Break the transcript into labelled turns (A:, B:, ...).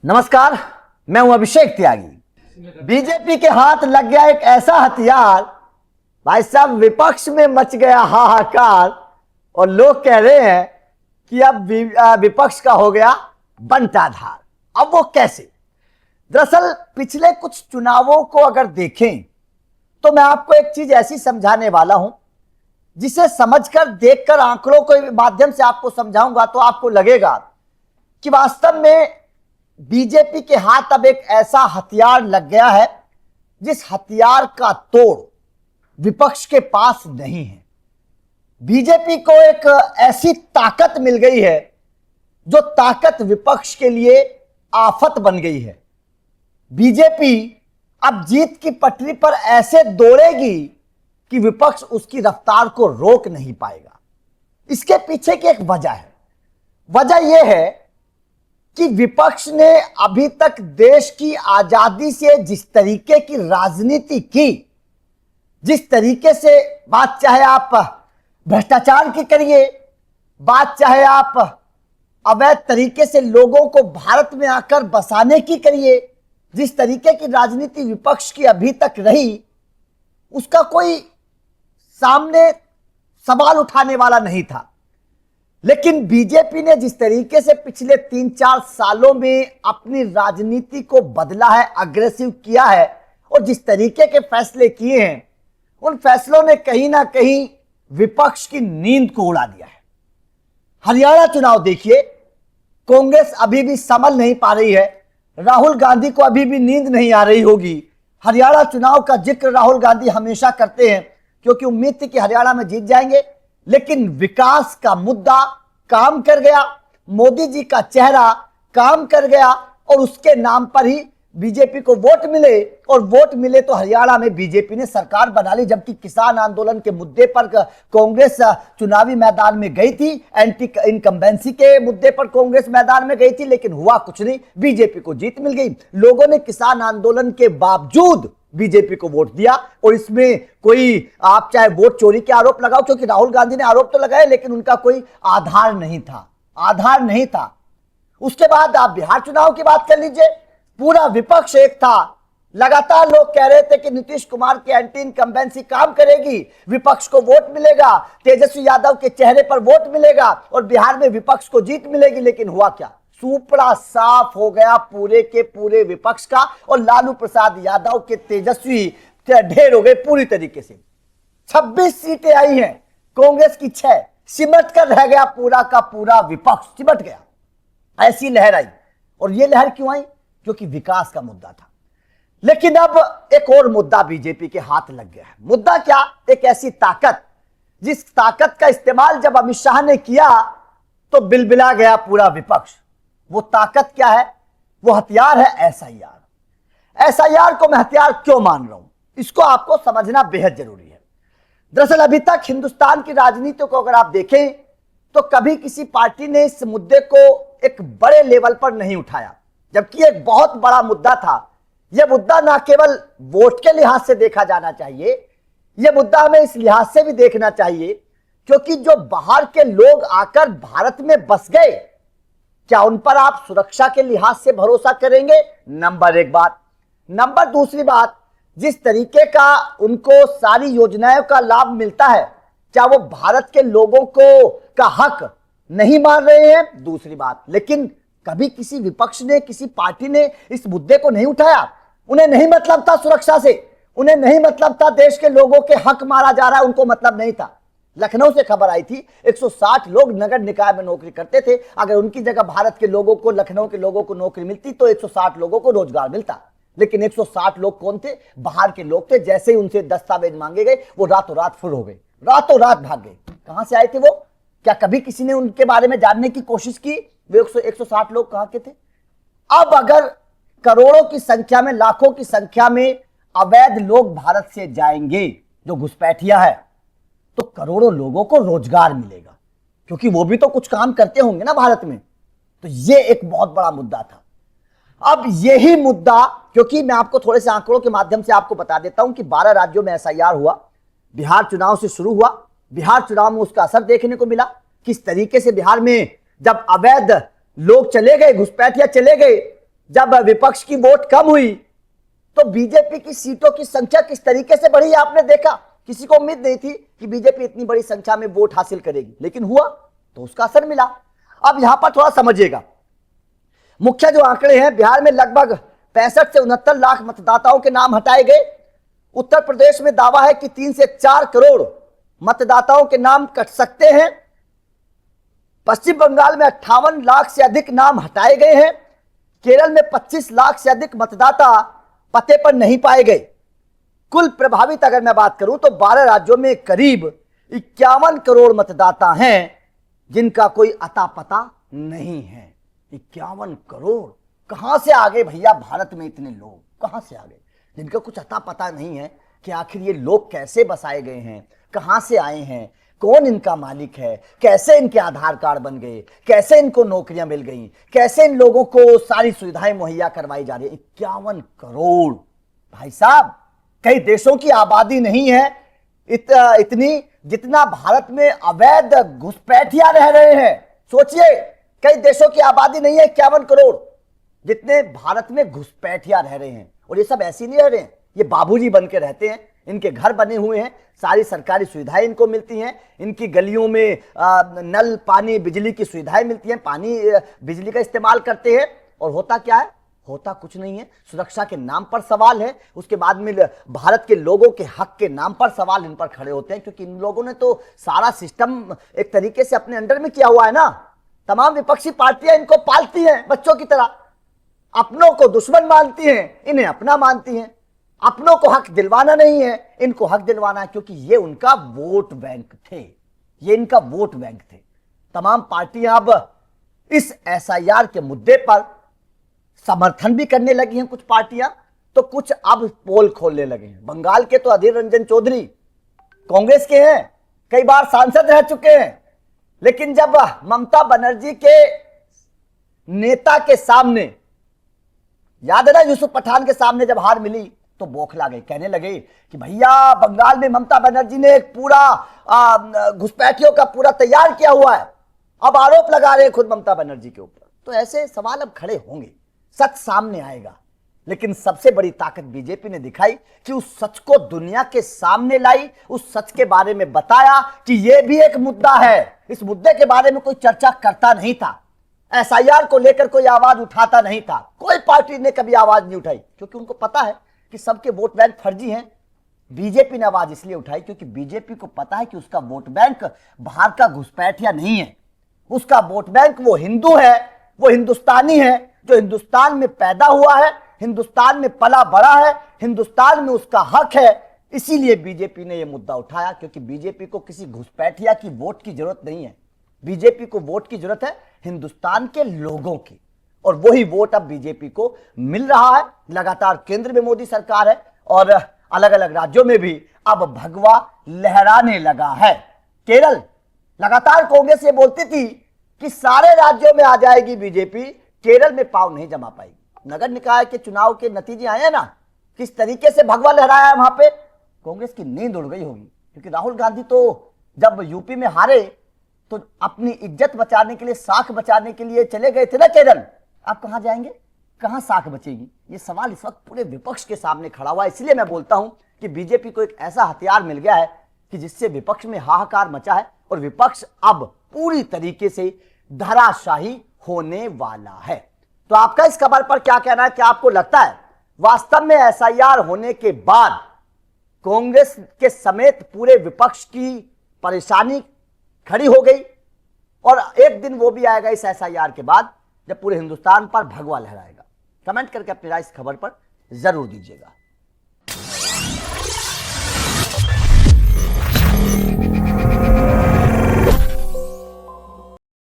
A: नमस्कार, मैं हूं अभिषेक त्यागी। बीजेपी के हाथ लग गया एक ऐसा हथियार, भाई साहब विपक्ष में मच गया हाहाकार और लोग कह रहे हैं कि अब विपक्ष का हो गया बंटाधार। अब वो कैसे? दरअसल पिछले कुछ चुनावों को अगर देखें तो मैं आपको एक चीज ऐसी समझाने वाला हूं जिसे समझकर, देखकर, आंकड़ों के माध्यम से आपको समझाऊंगा तो आपको लगेगा कि वास्तव में बीजेपी के हाथ अब एक ऐसा हथियार लग गया है जिस हथियार का तोड़ विपक्ष के पास नहीं है। बीजेपी को एक ऐसी ताकत मिल गई है जो ताकत विपक्ष के लिए आफत बन गई है। बीजेपी अब जीत की पटरी पर ऐसे दौड़ेगी कि विपक्ष उसकी रफ्तार को रोक नहीं पाएगा। इसके पीछे की एक वजह है। वजह यह है कि विपक्ष ने अभी तक देश की आजादी से जिस तरीके की राजनीति की, जिस तरीके से बात चाहे आप भ्रष्टाचार की करिए, बात चाहे आप अवैध तरीके से लोगों को भारत में आकर बसाने की करिए, जिस तरीके की राजनीति विपक्ष की अभी तक रही, उसका कोई सामने सवाल उठाने वाला नहीं था। लेकिन बीजेपी ने जिस तरीके से पिछले 3-4 सालों में अपनी राजनीति को बदला है, अग्रेसिव किया है और जिस तरीके के फैसले किए हैं, उन फैसलों ने कहीं ना कहीं विपक्ष की नींद को उड़ा दिया है। हरियाणा चुनाव देखिए, कांग्रेस अभी भी संभल नहीं पा रही है। राहुल गांधी को अभी भी नींद नहीं आ रही होगी। हरियाणा चुनाव का जिक्र राहुल गांधी हमेशा करते हैं क्योंकि उम्मीद थी कि हरियाणा में जीत जाएंगे, लेकिन विकास का मुद्दा काम कर गया, मोदी जी का चेहरा काम कर गया और उसके नाम पर ही बीजेपी को वोट मिले। और वोट मिले तो हरियाणा में बीजेपी ने सरकार बना ली, जबकि किसान आंदोलन के मुद्दे पर कांग्रेस चुनावी मैदान में गई थी, एंटी इनकम्बेंसी के मुद्दे पर कांग्रेस मैदान में गई थी, लेकिन हुआ कुछ नहीं, बीजेपी को जीत मिल गई। लोगों ने किसान आंदोलन के बावजूद बीजेपी को वोट दिया और इसमें कोई आप चाहे वोट चोरी के आरोप लगाओ, क्योंकि राहुल गांधी ने आरोप तो लगाए लेकिन उनका कोई आधार नहीं था। उसके बाद आप बिहार चुनाव की बात कर लीजिए, पूरा विपक्ष एक था। लगातार लोग कह रहे थे कि नीतीश कुमार की एंटी इनकम्बेंसी काम करेगी, विपक्ष को वोट मिलेगा, तेजस्वी यादव के चेहरे पर वोट मिलेगा और बिहार में विपक्ष को जीत मिलेगी। लेकिन हुआ क्या? सुपड़ा साफ हो गया पूरे के पूरे विपक्ष का और लालू प्रसाद यादव के तेजस्वी ढेर हो गए पूरी तरीके से। 26 सीटें आई हैं, कांग्रेस की 6, सिमट कर रह गया पूरा का पूरा विपक्ष, सिमट गया। ऐसी लहर आई। और यह लहर क्यों आई? क्योंकि विकास का मुद्दा था। लेकिन अब एक और मुद्दा बीजेपी के हाथ लग गया है। मुद्दा क्या? एक ऐसी ताकत, जिस ताकत का इस्तेमाल जब अमित शाह ने किया तो बिलबिला गया पूरा विपक्ष। वो ताकत क्या है? वो हथियार है एसआईआर। एसआईआर को मैं हथियार क्यों मान रहा हूं, इसको आपको समझना बेहद जरूरी है। दरअसल अभी तक हिंदुस्तान की राजनीति को अगर आप देखें तो कभी किसी पार्टी ने इस मुद्दे को एक बड़े लेवल पर नहीं उठाया, जबकि एक बहुत बड़ा मुद्दा था। यह मुद्दा ना केवल वोट के लिहाज से देखा जाना चाहिए, यह मुद्दा हमें इस लिहाज से भी देखना चाहिए क्योंकि जो बाहर के लोग आकर भारत में बस गए, क्या उन पर आप सुरक्षा के लिहाज से भरोसा करेंगे? नंबर एक बात। नंबर दूसरी बात, जिस तरीके का उनको सारी योजनाओं का लाभ मिलता है, क्या वो भारत के लोगों को का हक नहीं मान रहे हैं? दूसरी बात। लेकिन कभी किसी विपक्ष ने, किसी पार्टी ने इस मुद्दे को नहीं उठाया। उन्हें नहीं मतलब था सुरक्षा से, उन्हें नहीं मतलब था देश के लोगों के हक मारा जा रहा है, उनको मतलब नहीं था। लखनऊ से खबर आई थी 160 लोग नगर निकाय में नौकरी करते थे। अगर उनकी जगह भारत के लोगों को, लखनऊ के लोगों को नौकरी मिलती तो 160 लोगों को रोजगार मिलता। लेकिन 160 लोग कौन थे? बाहर के लोग थे। जैसे ही उनसे दस्तावेज मांगे गए वो रातों रात फुर हो गए, रातों रात भाग गए। कहां से आए थे वो? क्या कभी किसी ने उनके बारे में जानने की कोशिश की वे 160 लोग कहां के थे? अब अगर करोड़ों की संख्या में, लाखों की संख्या में अवैध लोग भारत से जाएंगे, जो घुसपैठिया है, तो करोड़ों लोगों को रोजगार मिलेगा, क्योंकि वो भी तो कुछ काम करते होंगे ना भारत में। तो ये एक बहुत बड़ा मुद्दा था। अब यही मुद्दा, क्योंकि मैं आपको थोड़े से आंकड़ों के माध्यम से आपको बता देता हूं कि 12 राज्यों में एसआईआर हुआ, बिहार चुनाव से शुरू हुआ। बिहार चुनाव में उसका असर देखने को मिला, किस तरीके से बिहार में जब अवैध लोग चले गए, घुसपैठिया चले गए, जब विपक्ष की वोट कम हुई तो बीजेपी की सीटों की संख्या किस तरीके से बढ़ी आपने देखा। किसी को उम्मीद नहीं थी कि बीजेपी इतनी बड़ी संख्या में वोट हासिल करेगी, लेकिन हुआ तो उसका असर मिला। अब यहां पर थोड़ा समझिएगा, मुख्य जो आंकड़े हैं, बिहार में लगभग 65 से 69 लाख मतदाताओं के नाम हटाए गए। उत्तर प्रदेश में दावा है कि 3 से 4 करोड़ मतदाताओं के नाम कट सकते हैं। पश्चिम बंगाल में 58 लाख से अधिक नाम हटाए गए हैं। केरल में 25 लाख से अधिक मतदाता पते पर नहीं पाए गए। कुल प्रभावित अगर मैं बात करूं तो 12 राज्यों में करीब 51 करोड़ मतदाता हैं जिनका कोई अता पता नहीं है। 51 करोड़ कहां से आ गए भैया? भारत में इतने लोग कहां से आ गए जिनका कुछ अता पता नहीं है कि आखिर ये लोग कैसे बसाए गए हैं, कहां से आए हैं, कौन इनका मालिक है, कैसे इनके आधार कार्ड बन गए, कैसे इनको नौकरियां मिल गई, कैसे इन लोगों को सारी सुविधाएं मुहैया करवाई जा रही है। 51 करोड़ भाई साहब, कई देशों की आबादी नहीं है इतनी जितना भारत में अवैध घुसपैठिया रह रहे हैं। सोचिए, कई देशों की आबादी नहीं है 51 करोड़ जितने भारत में घुसपैठिया रह रहे हैं। और ये सब ऐसे नहीं रह रहे हैं, ये बाबूजी बन के रहते हैं, इनके घर बने हुए हैं, सारी सरकारी सुविधाएं इनको मिलती हैं, इनकी गलियों में नल, पानी, बिजली की सुविधाएं मिलती हैं, पानी बिजली का इस्तेमाल करते हैं। और होता क्या है? होता कुछ नहीं है। सुरक्षा के नाम पर सवाल है, उसके बाद में भारत के लोगों के हक के नाम पर सवाल इन पर खड़े होते हैं, क्योंकि इन लोगों ने तो सारा सिस्टम एक तरीके से अपने अंडर में किया हुआ है ना। तमाम विपक्षी पार्टियां इनको पालती हैं बच्चों की तरह, अपनों को दुश्मन मानती हैं, इन्हें अपना मानती हैं। अपनों को हक दिलवाना नहीं है, इनको हक दिलवाना है, क्योंकि ये उनका वोट बैंक थे, ये इनका वोट बैंक थे। तमाम पार्टियां अब इस एसआईआर के मुद्दे पर समर्थन भी करने लगी हैं, कुछ पार्टियां तो कुछ अब पोल खोलने लगे हैं। बंगाल के तो अधीर रंजन चौधरी कांग्रेस के हैं, कई बार सांसद रह चुके हैं, लेकिन जब ममता बनर्जी के नेता के सामने, याद है ना, यूसुफ पठान के सामने जब हार मिली तो बौखला गए, कहने लगे कि भैया बंगाल में ममता बनर्जी ने एक पूरा घुसपैठियों का पूरा तैयार किया हुआ है। अब आरोप लगा रहे खुद ममता बनर्जी के ऊपर। तो ऐसे सवाल अब खड़े होंगे, सच सामने आएगा। लेकिन सबसे बड़ी ताकत बीजेपी ने दिखाई कि उस सच को दुनिया के सामने लाई, उस सच के बारे में बताया कि यह भी एक मुद्दा है। इस मुद्दे के बारे में कोई चर्चा करता नहीं था, एसआईआर को लेकर कोई आवाज उठाता नहीं था, कोई पार्टी ने कभी आवाज नहीं उठाई, क्योंकि उनको पता है कि सबके वोट बैंक फर्जी हैं। बीजेपी ने आवाज इसलिए उठाई क्योंकि बीजेपी को पता है कि उसका वोट बैंक बाहर का घुसपैठिया नहीं है, उसका वोट बैंक वो हिंदू है, वो हिंदुस्तानी है, जो हिंदुस्तान में पैदा हुआ है, हिंदुस्तान में पला बड़ा है, हिंदुस्तान में उसका हक है। इसीलिए बीजेपी ने यह मुद्दा उठाया, क्योंकि बीजेपी को किसी घुसपैठिया की वोट की जरूरत नहीं है। बीजेपी को वोट की जरूरत है हिंदुस्तान के लोगों की, और वही वोट अब बीजेपी को मिल रहा है। लगातार केंद्र में मोदी सरकार है और अलग अलग राज्यों में भी अब भगवा लहराने लगा है। केरल, लगातार कांग्रेस ये बोलती थी कि सारे राज्यों में आ जाएगी बीजेपी, केरल में पांव नहीं जमा पाएगी। नगर निकाय के चुनाव के नतीजे आए हैं ना, किस तरीके से भगवा लहराया है वहां पे। कांग्रेस की नींद उड़ गई होगी, क्योंकि राहुल गांधी तो जब यूपी में हारे तो अपनी इज्जत बचाने के लिए, साख बचाने के लिए चले गए थे ना केरल। आप कहां जाएंगे, कहां साख बचेगी? ये सवाल इस वक्त पूरे विपक्ष के सामने खड़ा हुआ है। इसलिए मैं बोलता हूं कि बीजेपी को एक ऐसा हथियार मिल गया है कि जिससे विपक्ष में हाहाकार मचा है, और विपक्ष अब पूरी तरीके से धराशाही होने वाला है। तो आपका इस खबर पर क्या कहना है? क्या आपको लगता है वास्तव में एसआईआर होने के बाद कांग्रेस के समेत पूरे विपक्ष की परेशानी खड़ी हो गई, और एक दिन वो भी आएगा इस एसआईआर के बाद जब पूरे हिंदुस्तान पर भगवा लहराएगा? कमेंट करके अपनी राय इस खबर पर जरूर दीजिएगा।